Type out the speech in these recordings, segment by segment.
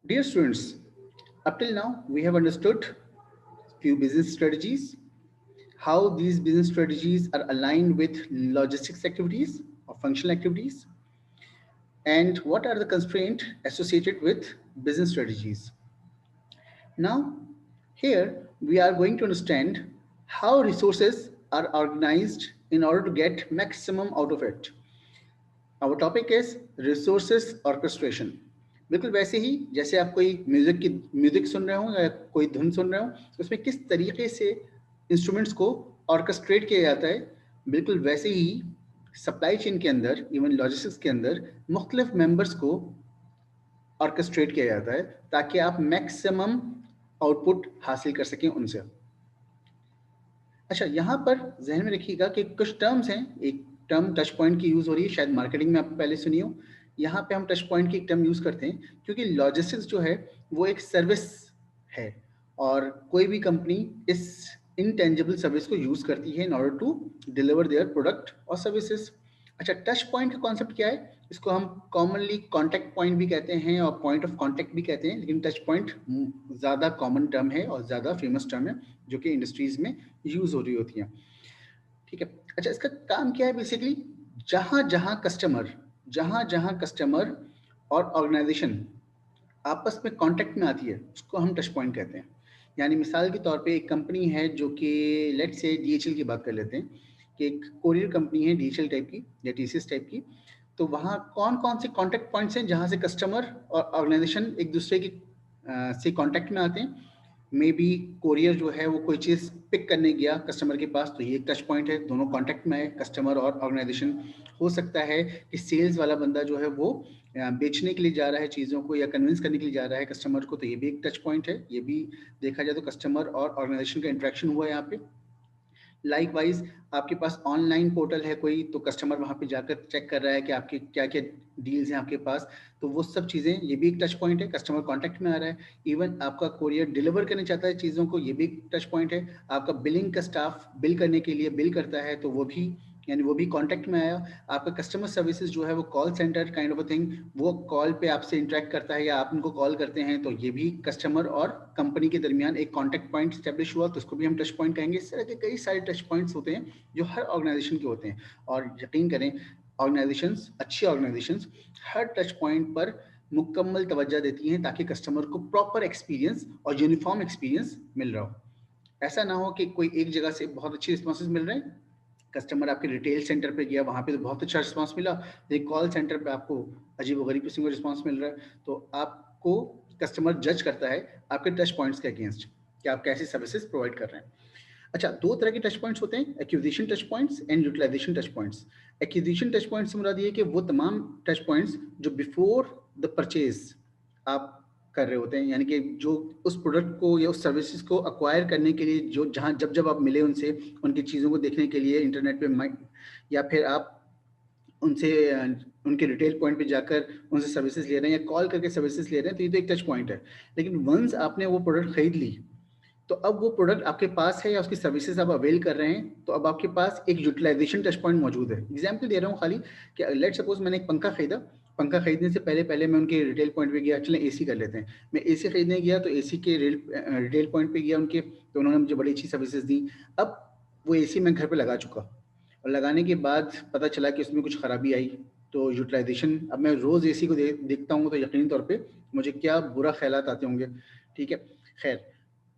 Dear students, up till now we have understood few business strategies, how these business strategies are aligned with logistics activities or functional activities, and what are the constraints associated with business strategies. Now, here we are going to understand how resources are organized in order to get maximum out of it. Our topic is resources orchestration. बिल्कुल वैसे ही जैसे आप कोई music सुन रहे हो या कोई धुन सुन रहे हो, उसमें किस तरीके से इंस्ट्रूमेंट्स को ऑर्केस्ट्रेट किया जाता है, बिल्कुल वैसे ही सप्लाई चेन के अंदर, इवन लॉजिस्टिक्स के अंदर मुख्तलिफ मेंबर्स को ऑर्केस्ट्रेट किया जाता है ताकि आप मैक्सिमम आउटपुट हासिल कर सकें उनसे। अच्छा, यहाँ पर जहन में रखिएगा कि कुछ टर्म्स हैं। एक टर्म टच पॉइंट की यूज़ हो रही है, शायद मार्केटिंग में आप पहले सुनी हो। यहाँ पे हम टच पॉइंट की एक टर्म यूज़ करते हैं क्योंकि लॉजिस्टिक्स जो है वो एक सर्विस है और कोई भी कंपनी इस इनटेंजिबल सर्विस को यूज़ करती है in order to deliver their product और सर्विसेज। अच्छा, टच पॉइंट का कॉन्सेप्ट क्या है? इसको हम कॉमनली कॉन्टैक्ट पॉइंट भी कहते हैं और पॉइंट ऑफ कॉन्टैक्ट भी कहते हैं, लेकिन टच पॉइंट ज़्यादा कॉमन टर्म है और ज़्यादा फेमस टर्म है जो कि इंडस्ट्रीज़ में यूज़ हो रही होती हैं। ठीक है। अच्छा, इसका काम क्या है बेसिकली? जहाँ जहाँ कस्टमर और ऑर्गेनाइजेशन आपस में कांटेक्ट में आती है उसको हम टच पॉइंट कहते हैं। यानी मिसाल के तौर पे एक कंपनी है जो कि लेट्स से डीएचएल की बात कर लेते हैं कि एक कोरियर कंपनी है डीएचएल टाइप की या टीसीएस टाइप की। तो वहाँ कौन कौन से कांटेक्ट पॉइंट्स हैं जहाँ से कस्टमर और ऑर्गेनाइजेशन एक दूसरे की से कांटेक्ट में आते हैं? मे बी कोरियर जो है वो कोई चीज़ पिक करने गया कस्टमर के पास, तो ये एक टच पॉइंट है, दोनों कांटेक्ट में आए कस्टमर और ऑर्गेनाइजेशन। हो सकता है कि सेल्स वाला बंदा जो है वो बेचने के लिए जा रहा है चीज़ों को या कन्विंस करने के लिए जा रहा है कस्टमर को, तो ये भी एक टच पॉइंट है। ये भी देखा जाए तो कस्टमर और ऑर्गेनाइजेशन का इंटरेक्शन हुआ है यहाँ पे। लाइक वाइज आपके पास ऑनलाइन पोर्टल है कोई, तो कस्टमर वहाँ पे जाकर चेक कर रहा है कि आपके क्या क्या डील्स हैं आपके पास, तो वो सब चीज़ें, ये भी एक टच पॉइंट है, कस्टमर कांटेक्ट में आ रहा है। इवन आपका कोरियर डिलीवर करने चाहता है चीज़ों को, ये भी एक टच पॉइंट है। आपका बिलिंग का स्टाफ बिल करने के लिए बिल करता है, तो वो भी, यानी वो भी कांटेक्ट में आया। आपका कस्टमर सर्विसेज जो है वो call centre kind of a thing, वो कॉल पे आपसे इंटरेक्ट करता है या आप उनको कॉल करते हैं, तो ये भी कस्टमर और कंपनी के दरमियान एक कांटेक्ट पॉइंट स्टैब्लिश हुआ, तो उसको भी हम टच पॉइंट कहेंगे। इस तरह के कई सारे टच पॉइंट्स होते हैं जो हर ऑर्गेनाइजेशन के होते हैं। और यकीन करें, ऑर्गेनाइजेशंस, अच्छी ऑर्गेनाइजेशंस हर टच पॉइंट पर मुकम्मल तवज्जो देती हैं ताकि कस्टमर को प्रॉपर एक्सपीरियंस और यूनिफॉर्म एक्सपीरियंस मिल रहा हो। ऐसा ना हो कि कोई एक जगह से बहुत अच्छी रिस्पॉन्सेज मिल रहे हैं, कस्टमर आपके रिटेल सेंटर पे गया, वहाँ पे तो बहुत अच्छा रिस्पांस मिला, लेकिन कॉल सेंटर पे आपको अजीब-ओ-गरीब किस्म का रिस्पांस मिल रहा है। तो आपको कस्टमर जज करता है आपके टच पॉइंट्स के अगेंस्ट कि आप कैसी सर्विसेज प्रोवाइड कर रहे हैं। अच्छा, 2 तरह के टच पॉइंट्स होते हैं, acquisition touch points and utilization touch points. Acquisition touch points से मुराद ये है कि वो तमाम टच पॉइंट्स जो बिफोर द परचेज़ आप कर रहे होते हैं, यानी कि जो उस प्रोडक्ट को या उस सर्विसेज को एक्वायर करने के लिए जो जहाँ जब आप मिले उनसे, उनकी चीज़ों को देखने के लिए इंटरनेट पे या फिर आप उनसे उनके रिटेल पॉइंट पे जाकर उनसे सर्विसेज ले रहे हैं या कॉल करके सर्विसेज ले रहे हैं, तो ये तो एक टच पॉइंट है। लेकिन वंस आपने वो प्रोडक्ट खरीद ली, तो अब वो प्रोडक्ट आपके पास है या उसकी सर्विसेज आप अवेल कर रहे हैं, तो अब आपके पास एक यूटिलाइजेशन टच पॉइंट मौजूद है। एग्जाम्पल दे रहा हूँ खाली कि लेट सपोज मैंने एक पंखा खरीदा, पंखा खरीदने से पहले पहले मैं उनके रिटेल पॉइंट पे गया, चलें एसी कर लेते हैं, मैं एसी खरीदने गया तो एसी के रिटेल पॉइंट पे गया उनके, तो उन्होंने मुझे बड़ी अच्छी सर्विसेज दी। अब वो एसी मैं घर पे लगा चुका और लगाने के बाद पता चला कि उसमें कुछ खराबी आई, तो यूटिलाइजेशन, अब मैं रोज़ एसी को देखता हूँ तो यकीनी तौर पे मुझे क्या बुरा ख्यालात आते होंगे। ठीक है, खैर,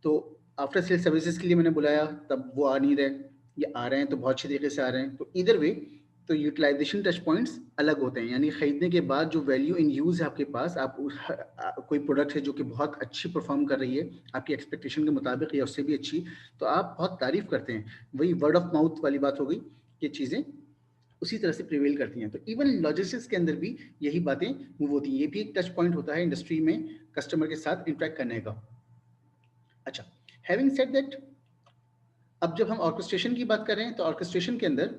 तो आफ्टर सेल सर्विसेज के लिए मैंने बुलाया, तब वो आ नहीं रहे, ये आ रहे हैं तो बहुत अच्छी तरीके से आ रहे हैं, तो इधर वे, तो यूटिलाइजेशन टच पॉइंट्स अलग होते हैं। यानी खरीदने के बाद जो वैल्यू इन यूज़ है आपके पास, आप कोई प्रोडक्ट है जो कि बहुत अच्छी परफॉर्म कर रही है आपकी एक्सपेक्टेशन के मुताबिक या उससे भी अच्छी, तो आप बहुत तारीफ़ करते हैं। वही वर्ड ऑफ माउथ वाली बात हो गई, ये चीज़ें उसी तरह से प्रिवेल करती हैं। तो इवन लॉजिस्टिक्स के अंदर भी यही बातें मूव होती हैं। ये भी एक टच पॉइंट होता है इंडस्ट्री में कस्टमर के साथ इंटरेक्ट करने का। अच्छा, हैविंग सेड दैट, अब जब हम ऑर्केस्ट्रेशन की बात कर रहे हैं, तो ऑर्केस्ट्रेशन के अंदर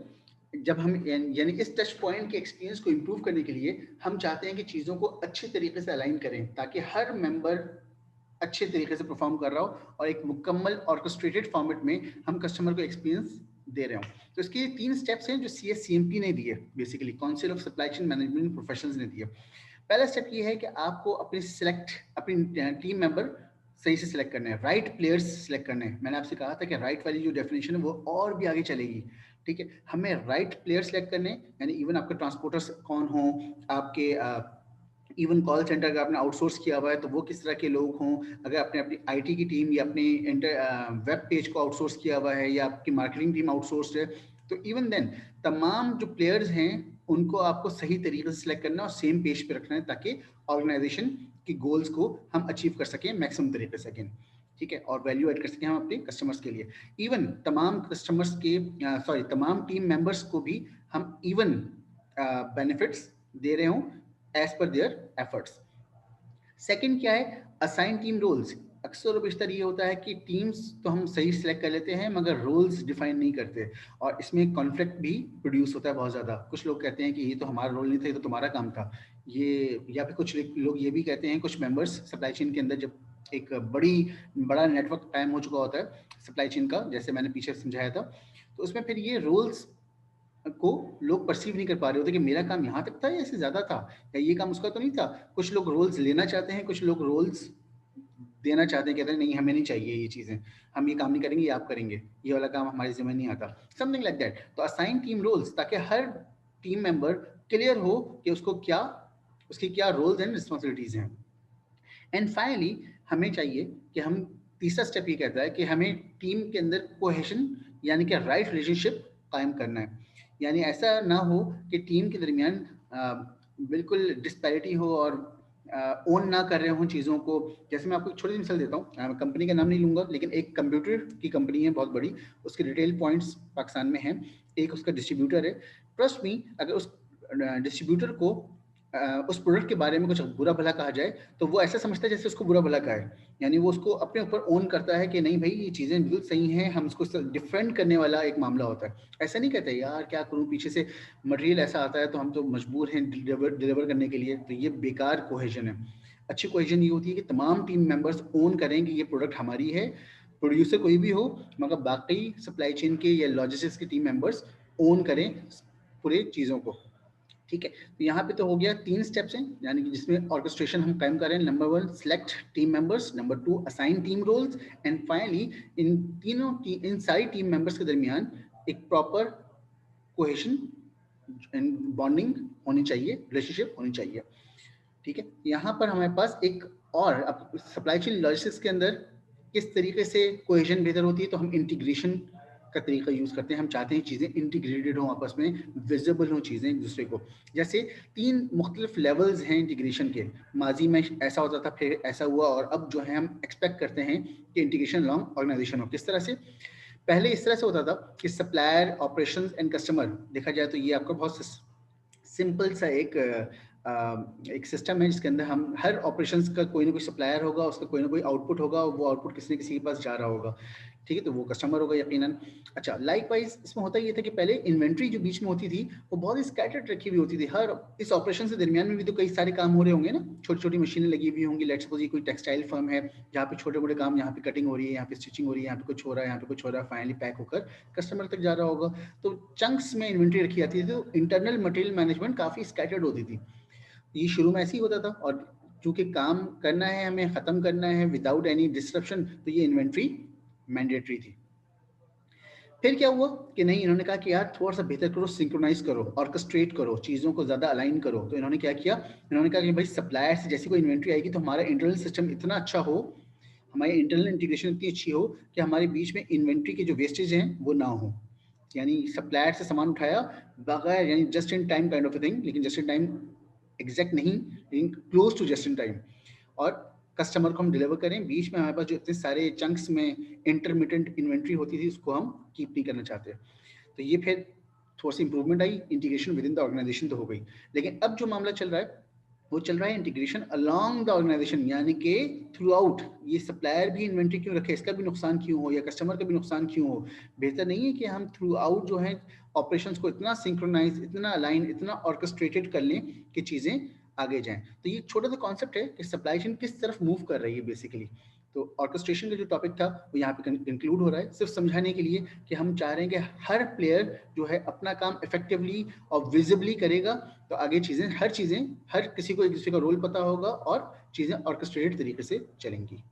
जब हम यानी इस टच पॉइंट के एक्सपीरियंस को इम्प्रूव करने के लिए हम चाहते हैं कि चीज़ों को अच्छे तरीके से अलाइन करें ताकि हर मेंबर अच्छे तरीके से परफॉर्म कर रहा हो और एक मुकम्मल ऑर्केस्ट्रेटेड फॉर्मेट में हम कस्टमर को एक्सपीरियंस दे रहे हो। तो इसके 3 स्टेप्स हैं जो CSCMP ने दिए, basically council of supply chain management professionals ने दिए। पहला स्टेप ये है कि आपको अपनी टीम मेंबर सही से सिलेक्ट करना है, राइट प्लेयर्स सिलेक्ट करने हैं। मैंने आपसे कहा था कि राइट वाली जो डेफिनेशन है वो और भी आगे चलेगी, ठीक है। हमें राइट प्लेयर सिलेक्ट करने, यानी इवन आपके ट्रांसपोर्टर्स कौन हो, आपके इवन कॉल सेंटर का आपने आउटसोर्स किया हुआ है तो वो किस तरह के लोग हों, अगर आपने अपनी आईटी की टीम या अपनी वेब पेज को आउटसोर्स किया हुआ है या आपकी मार्केटिंग टीम आउटसोर्स है, तो इवन देन तमाम जो प्लेयर्स हैं उनको आपको सही तरीके से सिलेक्ट करना और सेम पेज पे रखना है ताकि ऑर्गेनाइजेशन की गोल्स को हम अचीव कर सकें मैक्सिमम तरीके से, अगेन ठीक है, और वैल्यू ऐड कर सकें हम अपने कस्टमर्स के लिए। इवन तमाम कस्टमर्स के तमाम टीम मेंबर्स को भी हम इवन बेनिफिट्स दे रहे हों as per their efforts. Second क्या है, असाइन टीम रोल्स। अक्सर और बेशतर ये होता है कि टीम्स तो हम सही सिलेक्ट कर लेते हैं मगर रोल्स डिफाइन नहीं करते और इसमें कॉन्फ्लिक्ट भी प्रोड्यूस होता है बहुत ज़्यादा। कुछ लोग कहते हैं कि ये तो हमारा रोल नहीं था, ये तो तुम्हारा काम था ये, या फिर कुछ लोग ये भी कहते हैं, कुछ मेंबर्स सप्लाई चेन के अंदर जब एक बड़ा नेटवर्क कायम हो चुका होता है सप्लाई चेन का, जैसे मैंने पीछे समझाया था, तो उसमें फिर ये रोल्स को लोग परसीव नहीं कर पा रहे होते कि मेरा काम यहाँ तक था या इससे ज़्यादा था, या ये काम उसका तो नहीं था। कुछ लोग रोल्स लेना चाहते हैं, कुछ लोग रोल्स देना चाहते हैं, कहते हैं नहीं हमें नहीं चाहिए ये चीज़ें, हम ये काम नहीं करेंगे, ये आप करेंगे, ये वाला काम हमारी जिम्मे नहीं आता, समथिंग लाइक दैट। तो असाइन टीम रोल्स ताकि हर टीम मेंबर क्लियर हो कि उसकी क्या रोल्स एंड रिस्पॉन्सिबिलिटीज़ हैं। एंड फाइनली हमें चाहिए कि हम, तीसरा स्टेप ये कहता है कि हमें टीम के अंदर कोहेशन यानी कि राइट रिलेशनशिप कायम करना है। यानी ऐसा ना हो कि टीम के दरमियान बिल्कुल डिस्पैरिटी हो और ओन ना कर रहे हों चीज़ों को। जैसे मैं आपको एक छोटी सी मिसाल देता हूँ, कंपनी का नाम नहीं लूँगा, लेकिन एक कंप्यूटर की कंपनी है बहुत बड़ी, उसके रिटेल पॉइंट्स पाकिस्तान में हैं, एक उसका डिस्ट्रीब्यूटर है। ट्रस्ट मी, अगर उस डिस्ट्रीब्यूटर को उस प्रोडक्ट के बारे में कुछ बुरा भला कहा जाए तो वो ऐसा समझता है जैसे उसको बुरा भला कहा है, यानी वो उसको अपने ऊपर ओन करता है कि नहीं भाई ये चीज़ें बिल्कुल सही हैं, हम इसको डिफेंड करने वाला एक मामला होता है। ऐसा नहीं कहते यार क्या करूँ, पीछे से मटेरियल ऐसा आता है तो हम तो मजबूर हैं डिलीवर करने के लिए, तो ये बेकार कोहेजन है। अच्छी कोहेजन ये होती है कि तमाम टीम मेंबर्स ओन करें कि ये प्रोडक्ट हमारी है, प्रोड्यूसर कोई भी हो मगर बाकी सप्लाई चेन के या लॉजिस्टिक्स के टीम मेंबर्स ओन करें पूरे चीज़ों को, ठीक है। तो यहाँ पे तो हो गया 3 स्टेप्स हैं, यानी कि जिसमें ऑर्केस्ट्रेशन हम कायम करें। Number 1 select team members, number 2 assign team roles, and finally इन सारी टीम मेंबर्स के दरमियान एक प्रॉपर कोहेशन एंड बॉन्डिंग होनी चाहिए, रिलेशनशिप होनी चाहिए, ठीक है। यहाँ पर हमारे पास एक और, अब सप्लाई चेन लॉजिस्टिक्स के अंदर किस तरीके से कोहेजन बेहतर होती है, तो हम इंटीग्रेशन का तरीका यूज़ करते हैं। हम चाहते हैं चीज़ें इंटीग्रेटेड हों, आपस में विजिबल हों चीज़ें एक दूसरे को। जैसे 3 मुख्तलिफ लेवल्स हैं इंटीग्रेशन के, माजी में ऐसा होता था, फिर ऐसा हुआ, और अब जो है हम एक्सपेक्ट करते हैं कि इंटीग्रेशन अलॉन्ग ऑर्गेनाइजेशन हो। किस तरह से? पहले इस तरह से होता था कि सप्लायर, ऑपरेशंस एंड कस्टमर, देखा जाए तो ये आपका बहुत सिंपल सा एक सिस्टम है जिसके अंदर हम हर ऑपरेशंस का कोई ना कोई सप्लायर होगा, उसका कोई ना कोई आउटपुट होगा, और वो आउटपुट किसी न किसी के पास जा रहा होगा, ठीक है, तो वो कस्टमर होगा यकीनन। अच्छा, लाइकवाइज इसमें होता ये था कि पहले इन्वेंट्री जो बीच में होती थी वो बहुत ही स्कैटर्ड रखी हुई होती थी। हर इस ऑपरेशन से दरमियान में भी तो कई सारे काम हो रहे होंगे ना, छोटी छोटी मशीनें लगी हुई होंगी। लेट्स सपोज ये कोई टेक्सटाइल फर्म है जहाँ पे छोटे मोटे काम, यहाँ पे कटिंग हो रही है, यहाँ पे स्टिचिंग हो रही है, यहाँ पे कुछ हो रहा है, यहाँ पे कुछ हो रहा है, फाइनली पैक होकर कस्टमर तक जा रहा होगा। तो चंक्स में इन्वेंट्री रखी जाती थी, तो इंटरनल मटेरियल मैनेजमेंट काफ़ी स्कैटर्ड होती थी। ये शुरू में ऐसे ही होता था, और चूंकि काम करना है, हमें ख़त्म करना है विदाउट एनी डिस्ट्रप्शन, तो ये इन्वेंट्री मैंडेटरी थी। फिर क्या हुआ कि नहीं, इन्होंने कहा कि यार थोड़ा सा बेहतर करो, सिंक्रोनाइज करो, ऑर्केस्ट्रेट करो, चीज़ों को ज़्यादा अलाइन करो। तो इन्होंने क्या किया, इन्होंने कहा कि भाई सप्लायर से जैसी कोई इन्वेंट्री आएगी तो हमारा इंटरनल सिस्टम इतना अच्छा हो, हमारी इंटरनल इंटीग्रेशन इतनी अच्छी हो कि हमारे बीच में इन्वेंट्री के जो वेस्टेज हैं वो ना हो। यानी सप्लायर से सामान उठाया बगैर, यानी just in time kind of a thing, लेकिन जस्ट इन टाइम एग्जैक्ट नहीं, लेकिन close to just in time, और कस्टमर को हम डिलीवर करें। बीच में हमारे पास जो इतने सारे चंक्स में इंटरमिटेंट इन्वेंट्री होती थी उसको हम कीप नहीं करना चाहते। तो ये फिर थोड़ी सी इंप्रूवमेंट आई, integration within the organisation तो हो गई। लेकिन अब जो मामला चल रहा है वो चल रहा है इंटीग्रेशन अलोंग द ऑर्गेनाइजेशन, यानी कि थ्रू आउट। ये सप्लायर भी इन्वेंट्री क्यों रखे, इसका भी नुकसान क्यों हो, या कस्टमर का भी नुकसान क्यों हो? बेहतर नहीं है कि हम थ्रू आउट जो है ऑपरेशंस को इतना सिंक्रोनाइज, इतना अलाइन, इतना ऑर्केस्ट्रेटेड कर लें कि चीज़ें आगे जाएं। तो ये छोटा सा कॉन्सेप्ट है कि सप्लाई चेन किस तरफ मूव कर रही है बेसिकली। तो ऑर्केस्ट्रेशन का जो टॉपिक था वो यहाँ पे इंक्लूड हो रहा है, सिर्फ समझाने के लिए कि हम चाह रहे हैं कि हर प्लेयर जो है अपना काम इफेक्टिवली और विजिबली करेगा, तो आगे हर किसी को एक दूसरे का रोल पता होगा और चीज़ें ऑर्केस्ट्रेटेड तरीके से चलेंगी।